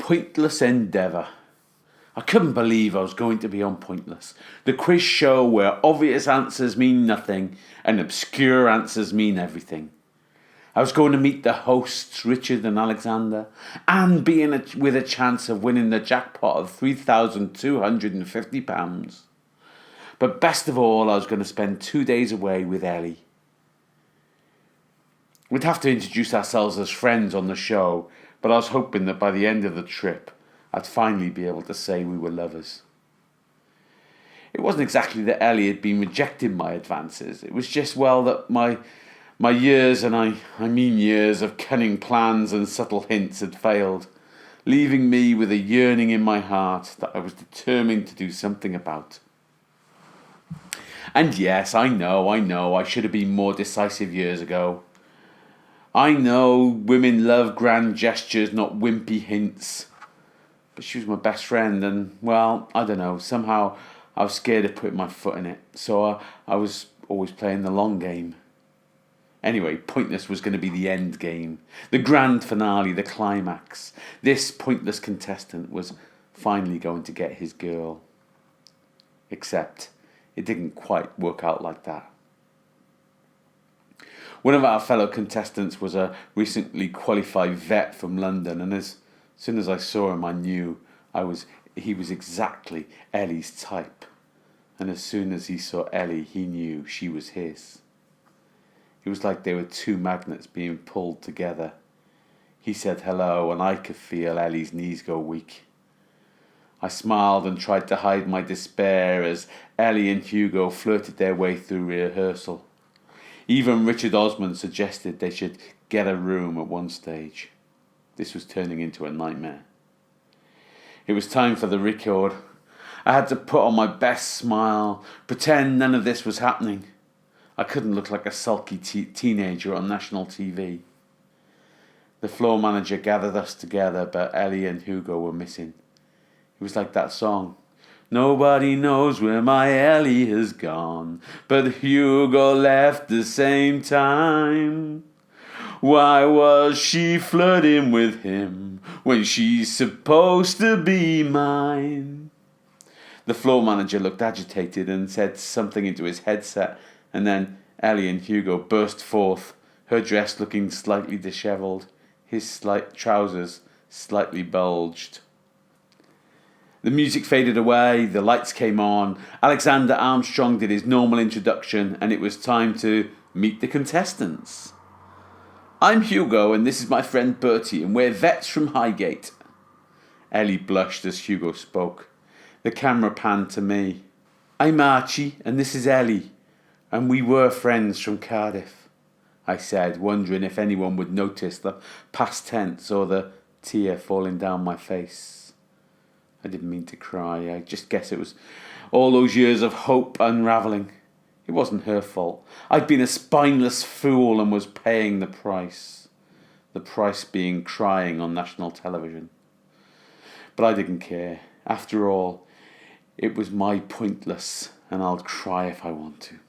Pointless Endeavour. I couldn't believe I was going to be on Pointless, the quiz show where obvious answers mean nothing and obscure answers mean everything. I was going to meet the hosts, Richard and Alexander, and be with a chance of winning the jackpot of £3,250. But best of all, I was going to spend 2 days away with Ellie. We'd have to introduce ourselves as friends on the show, but I was hoping that by the end of the trip, I'd finally be able to say we were lovers. It wasn't exactly that Ellie had been rejecting my advances. It was just, well, that my years, and I mean years, of cunning plans and subtle hints had failed, leaving me with a yearning in my heart that I was determined to do something about. And yes, I know, I should have been more decisive years ago. I know women love grand gestures, not wimpy hints. But she was my best friend and, well, I don't know, somehow I was scared of putting my foot in it. So I was always playing the long game. Anyway, Pointless was going to be the end game, the grand finale, the climax. This pointless contestant was finally going to get his girl. Except it didn't quite work out like that. One of our fellow contestants was a recently qualified vet from London, and as soon as I saw him, I knew he was exactly Ellie's type. And as soon as he saw Ellie, he knew she was his. It was like they were two magnets being pulled together. He said hello, and I could feel Ellie's knees go weak. I smiled and tried to hide my despair as Ellie and Hugo flirted their way through rehearsal. Even Richard Osman suggested they should get a room at one stage. This was turning into a nightmare. It was time for the record. I had to put on my best smile, pretend none of this was happening. I couldn't look like a sulky teenager on national TV. The floor manager gathered us together, but Ellie and Hugo were missing. It was like that song. Nobody knows where my Ellie has gone, but Hugo left the same time. Why was she flirting with him when she's supposed to be mine? The floor manager looked agitated and said something into his headset, and then Ellie and Hugo burst forth, her dress looking slightly dishevelled, his slight trousers slightly bulged. The music faded away, the lights came on, Alexander Armstrong did his normal introduction, and it was time to meet the contestants. I'm Hugo, and this is my friend Bertie, and we're vets from Highgate. Ellie blushed as Hugo spoke. The camera panned to me. I'm Archie, and this is Ellie, and we were friends from Cardiff, I said, wondering if anyone would notice the past tense or the tear falling down my face. I didn't mean to cry. I just guess it was all those years of hope unravelling. It wasn't her fault. I'd been a spineless fool and was paying the price. The price being crying on national television. But I didn't care. After all, it was my Pointless, and I'll cry if I want to.